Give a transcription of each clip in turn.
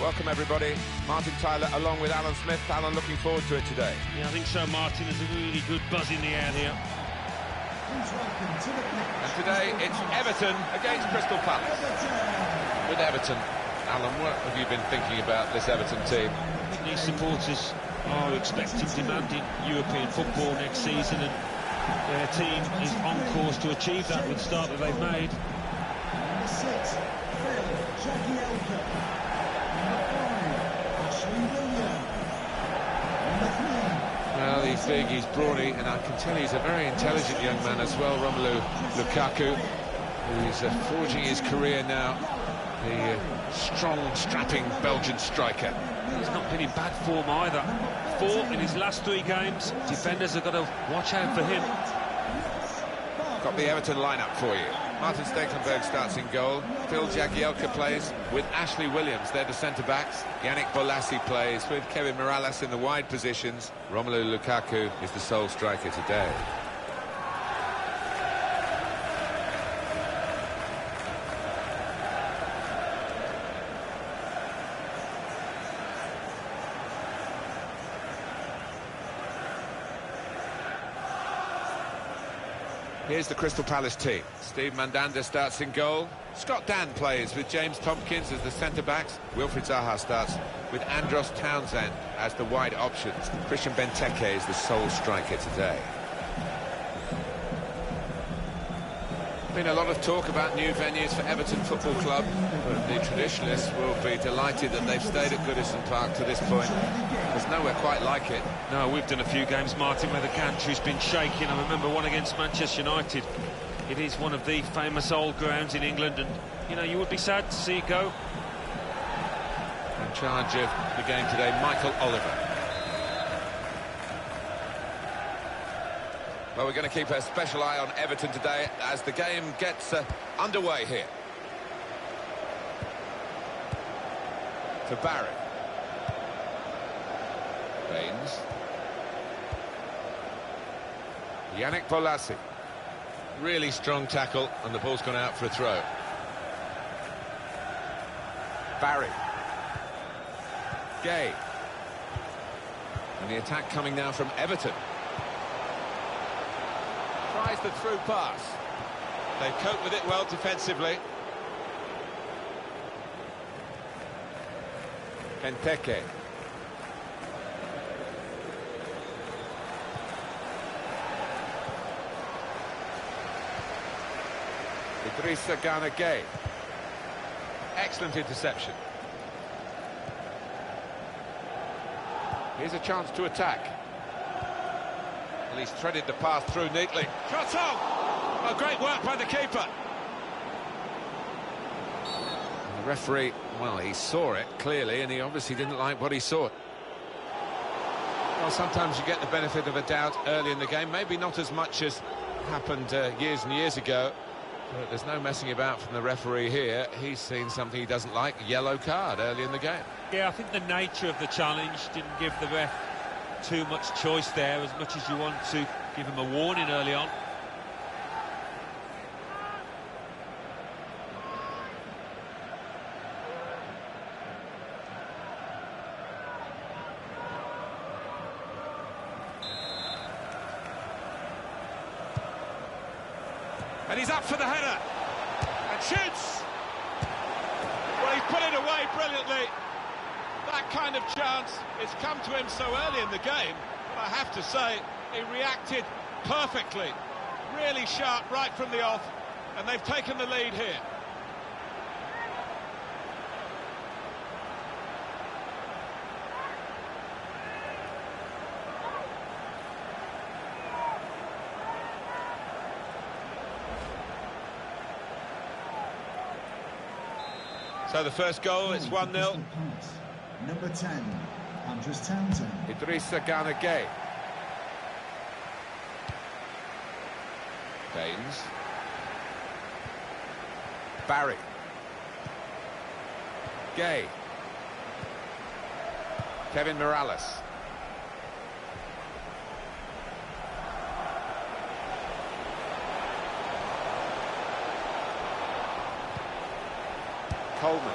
Welcome everybody. Martin Tyler along with Alan Smith. Alan, looking forward to it today. Yeah, I think so, Martin. There's a really good buzz in the air here. And today it's Everton against Crystal Palace. With Everton, Alan, what have you been thinking about this Everton team? I think these supporters are expecting, demanding European football next season, and their team is on course to achieve that with the start that they've made. Number 6, Jackie Elker. Number 5, Ashley William. Number 3. Well, he's big, he's brawny, and I can tell he's a very intelligent young man as well, Romelu Lukaku, who's forging his career now. The strong, strapping Belgian striker. He's not been in bad form either. 4 in his last 3 games. Defenders have got to watch out for him. Got the Everton lineup for you. Martin Stekelenburg starts in goal. Phil Jagielka plays with Ashley Williams. They're the centre-backs. Yannick Bolasie plays with Kevin Morales in the wide positions. Romelu Lukaku is the sole striker today. Here's the Crystal Palace team. Steve Mandanda starts in goal. Scott Dan plays with James Tompkins as the centre-backs. Wilfried Zaha starts with Andros Townsend as the wide options. Christian Benteke is the sole striker today. Been a lot of talk about new venues for Everton Football Club, but the traditionalists will be delighted that they've stayed at Goodison Park to this point. There's nowhere quite like it. No, we've done a few games, Martin, where the gantry's been shaking. I remember one against Manchester United. It is one of the famous old grounds in England, and, you know, you would be sad to see it go. In charge of the game today, Michael Oliver. Well, we're going to keep a special eye on Everton today as the game gets underway here. To Barry. Baines. Yannick Bolasie. Really strong tackle, and the ball's gone out for a throw. Barry. Gay. And the attack coming now from Everton. Tries the through pass. They cope with it well defensively. Benteke. Idrissa Gana Gueye. Excellent interception. Here's a chance to attack. Well, he's threaded the pass through neatly. Shot on! Oh, great work by the keeper. And the referee, well, he saw it clearly, and he obviously didn't like what he saw. Well, sometimes you get the benefit of a doubt early in the game, maybe not as much as happened years and years ago. But there's no messing about from the referee here. He's seen something he doesn't like, a yellow card early in the game. Yeah, I think the nature of the challenge didn't give the ref too much choice there, as much as you want to give him a warning early on. And he's up for the header. And shoots! Well, he's put it away brilliantly. That kind of chance, it's come to him so early in the game, but I have to say, he reacted perfectly. Really sharp right from the off, and they've taken the lead here. So the first goal, it's 1-0. Number 10, Andros Townsend. Idrissa Gana Gueye. Baines. Barry. Gay. Kevin Morales. Coleman.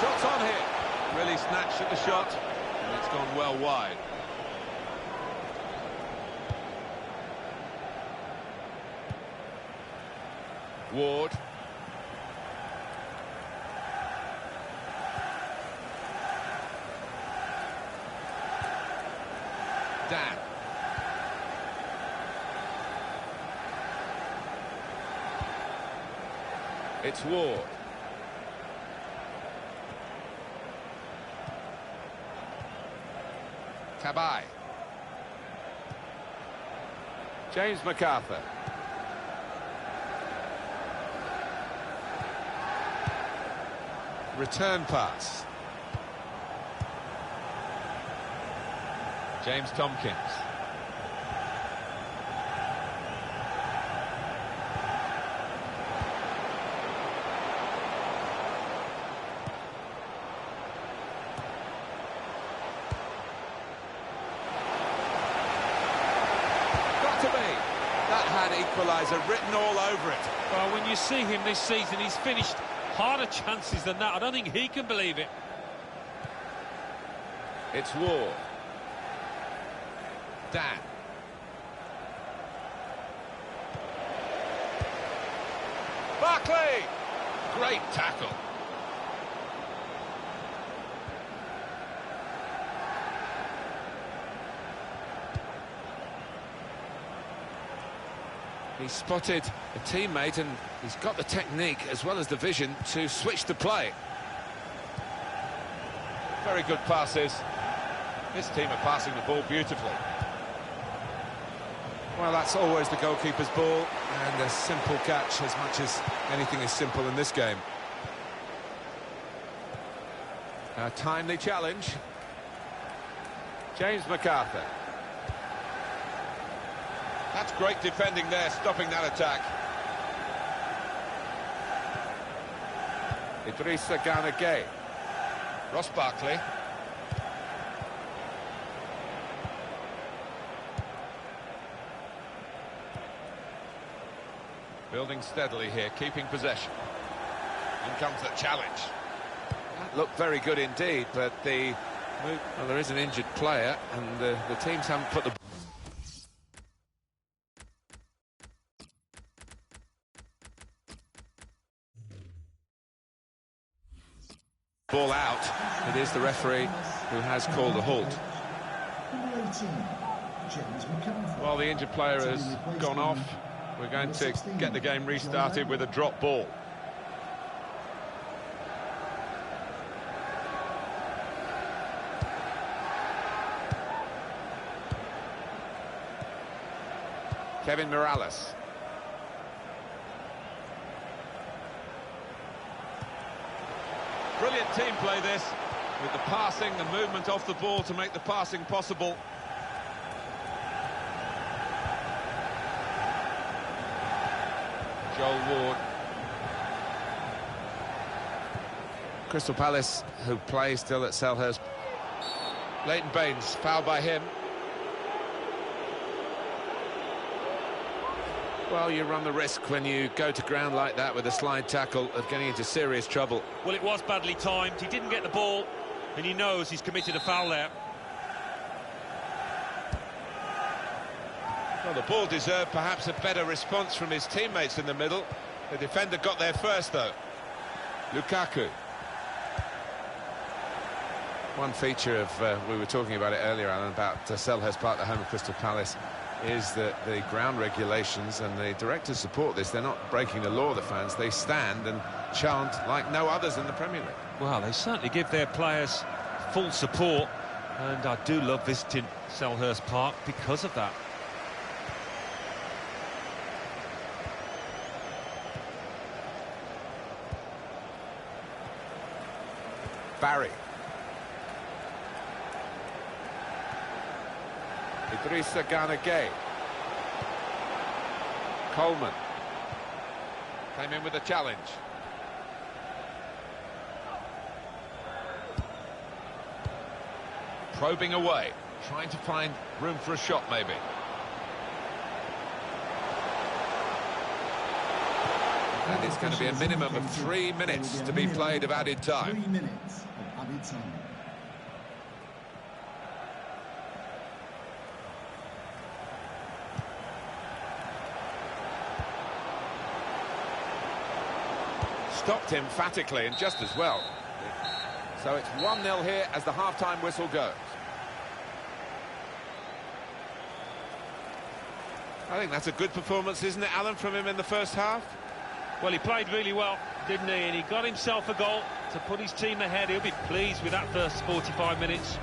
Shots on here. Really snatched at the shot, and it's gone well wide. Ward. Dan. It's Ward. Tabai. James MacArthur. Return pass. James Tompkins. Got to be. That had equaliser written all over it. Well, when you see him this season, he's finished harder chances than that. I don't think he can believe it. It's Ward. Dan. Barkley! Great tackle. He spotted a teammate and he's got the technique as well as the vision to switch the play. Very good passes. This team are passing the ball beautifully. Well, that's always the goalkeeper's ball, and a simple catch as much as anything is simple in this game. A timely challenge. James MacArthur. That's great defending there, stopping that attack. Idrissa Gana Gueye. Ross Barkley. Building steadily here, keeping possession. In comes the challenge. That looked very good indeed, but well, there is an injured player, and the teams haven't put the ball out. It is the referee who has called a halt. Well, the injured player has gone off. We're going to get the game restarted with a drop ball. Kevin Morales. Brilliant team play this, with the passing, the movement off the ball to make the passing possible. Joel Ward. Crystal Palace, who play still at Selhurst. Leighton Baines, fouled by him. Well, you run the risk when you go to ground like that with a slide tackle of getting into serious trouble. Well, it was badly timed. He didn't get the ball, and he knows he's committed a foul there. Well, the ball deserved perhaps a better response from his teammates in the middle. The defender got there first, though. Lukaku. One feature of, we were talking about it earlier, Alan, about Selhurst Park, the home of Crystal Palace, is that the ground regulations, and the directors support this, they're not breaking the law, the fans. They stand and chant like no others in the Premier League. Well, they certainly give their players full support, and I do love visiting Selhurst Park because of that. Barry. Idrissa Gana Gueye. Coleman. Came in with a challenge. Probing away. Trying to find room for a shot, maybe. And it's going to be a minimum of 3 minutes to be played of added time. 3 minutes of added time. Stopped emphatically and just as well. So it's 1-0 here as the half-time whistle goes. I think that's a good performance, isn't it, Alan, from him in the first half? Well, he played really well, didn't he? And he got himself a goal to put his team ahead. He'll be pleased with that first 45 minutes.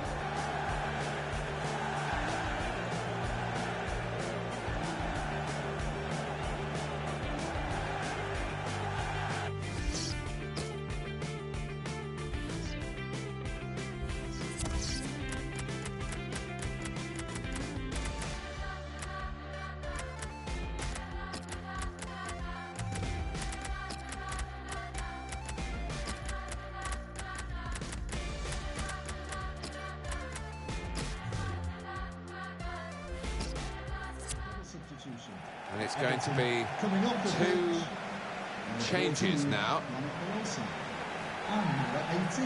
And it's going to be 2 changes now. And number 18,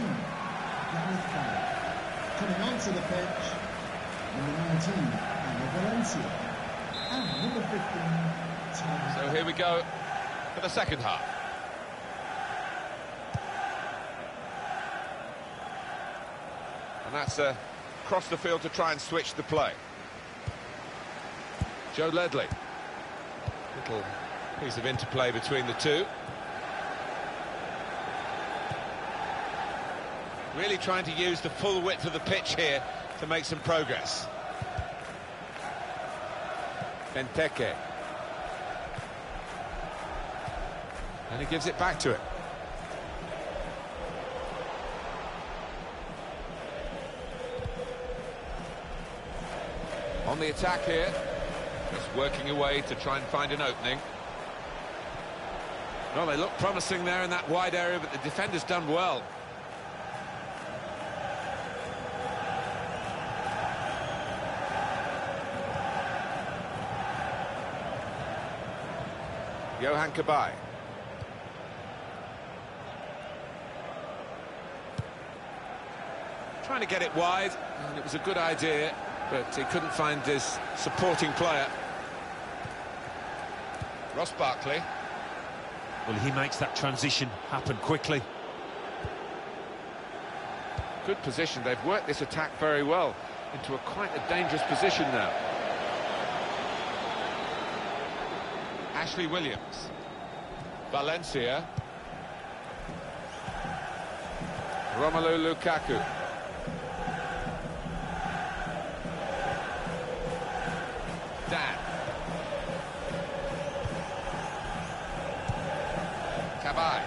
Gareth Bale. Coming onto the pitch, number 19, Anna Valencia. And number 15, Tom. So here we go for the second half. And that's across the field to try and switch the play. Joe Ledley. Little piece of interplay between the two. Really trying to use the full width of the pitch here to make some progress. Benteke. And he gives it back to it. On the attack here. Just working away to try and find an opening. Well, they look promising there in that wide area, but the defender's done well. Johan Cabaye. Trying to get it wide, and it was a good idea, but he couldn't find his supporting player. Ross Barkley. Well, he makes that transition happen quickly. Good position. They've worked this attack very well into quite a dangerous position now. Ashley Williams. Valencia. Romelu Lukaku. Dan. Cabaye.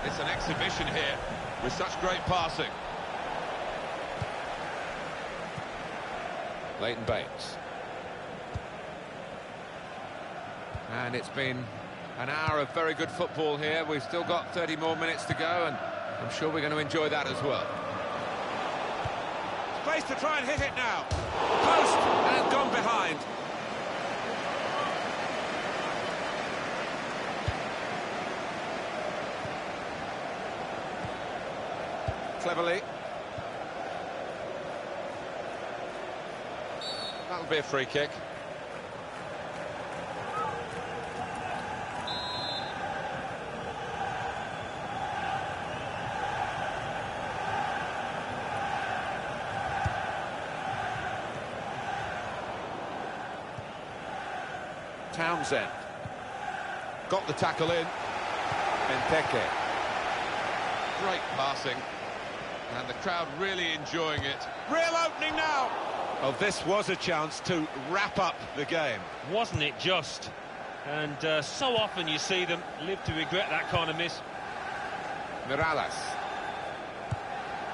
It's an exhibition here with such great passing. Leighton Baines. And it's been an hour of very good football here. We've still got 30 more minutes to go, and I'm sure we're going to enjoy that as well. Space to try and hit it now. Post, and gone behind. Cleverly. That'll be a free kick. Townsend. Got the tackle in. Benteke. Great passing. And the crowd really enjoying it. Real opening now! Well, this was a chance to wrap up the game. Wasn't it just? And so often you see them live to regret that kind of miss. Mirallas.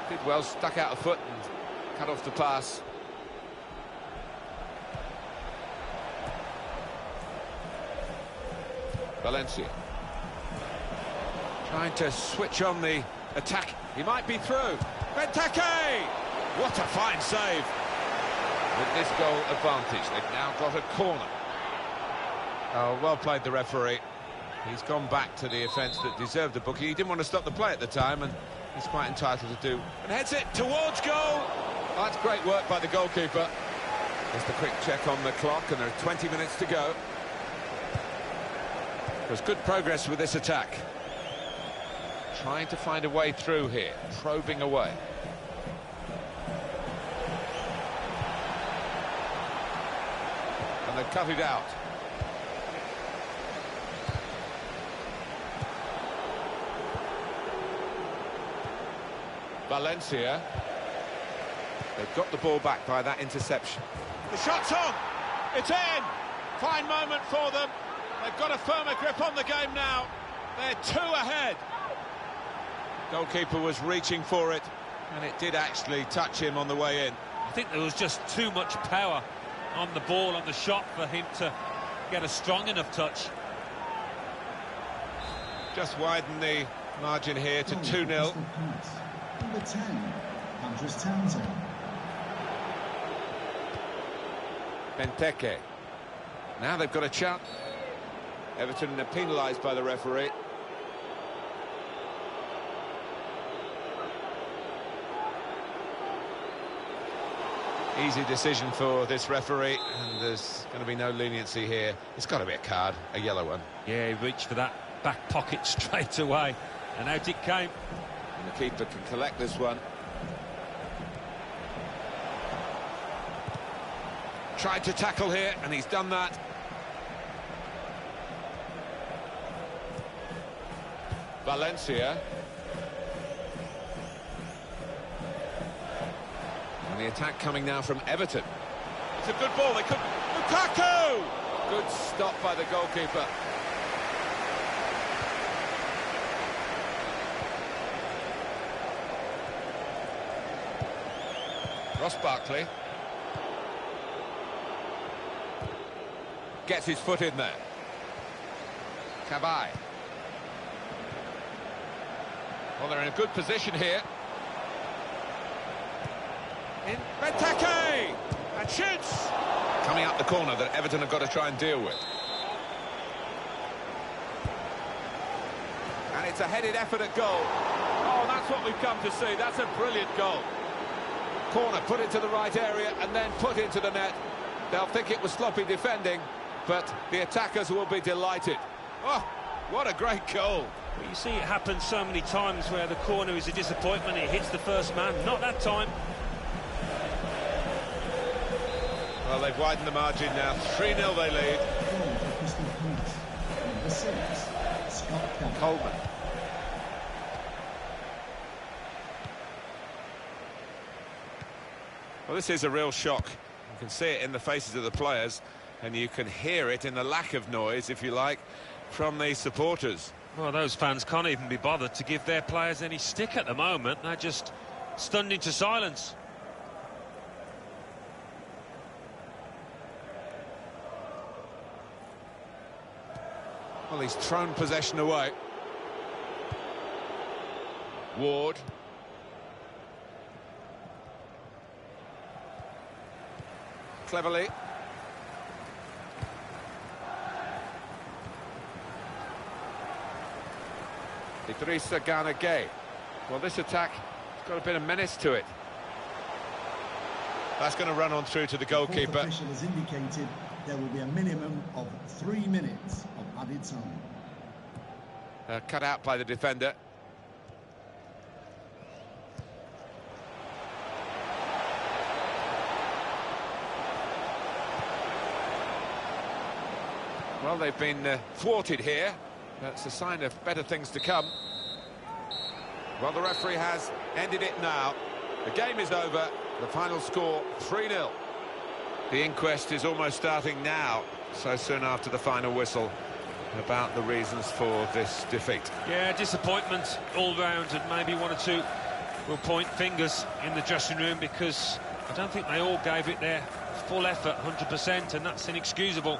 Did well, stuck out a foot and cut off the pass. Valencia. Trying to switch on the attack. He might be through. Benteke! What a fine save. with this goal advantage. They've now got a corner. Oh, well played, the referee. He's gone back to the offence that deserved the bookie. He didn't want to stop the play at the time, and he's quite entitled to do. And heads it towards goal. Oh, that's great work by the goalkeeper. Just a quick check on the clock, and there are 20 minutes to go. There's good progress with this attack. Trying to find a way through here, probing away. And they've cut it out. Valencia. They've got the ball back by that interception. The shot's on! It's in! Fine moment for them. They've got a firmer grip on the game now. They're 2 ahead. Goalkeeper was reaching for it, and it did actually touch him on the way in. I think there was just too much power on the ball, on the shot, for him to get a strong enough touch. Just widen the margin here to 2-0. Number 10, Andres Townsend. Benteke. Now they've got a chance. Everton are penalised by the referee. Easy decision for this referee, and there's going to be no leniency here. It's got to be a card, a yellow one. Yeah, he reached for that back pocket straight away, and out it came. And the keeper can collect this one. Tried to tackle here, and he's done that. Valencia. And the attack coming now from Everton. It's a good ball. They could. Lukaku! Good stop by the goalkeeper. Ross Barkley. Gets his foot in there. Cabai. Well, they're in a good position here. In Benteke! And shoots! Coming up the corner that Everton have got to try and deal with. And it's a headed effort at goal. Oh, that's what we've come to see. That's a brilliant goal. Corner, put into the right area and then put into the net. They'll think it was sloppy defending, but the attackers will be delighted. Oh, what a great goal. Well, you see it happen so many times where the corner is a disappointment. It hits the first man. Not that time. Well, they've widened the margin now. 3-0 they lead. Number 6, Scott Coleman. Well, this is a real shock. You can see it in the faces of the players, and you can hear it in the lack of noise, if you like, from the supporters. Well, those fans can't even be bothered to give their players any stick at the moment. They're just stunned into silence. Well, he's thrown possession away. Ward. Cleverly. Idrissa Gana Gueye. Well, this attack has got a bit of menace to it. That's going to run on through to the goalkeeper. The official has indicated there will be a minimum of 3 minutes of added time. Cut out by the defender. Well, they've been thwarted here. That's a sign of better things to come. Well, the referee has ended it now. The game is over. The final score, 3-0. The inquest is almost starting now, so soon after the final whistle, about the reasons for this defeat. Yeah, disappointment all round, and maybe one or two will point fingers in the dressing room, because I don't think they all gave it their full effort, 100%, and that's inexcusable.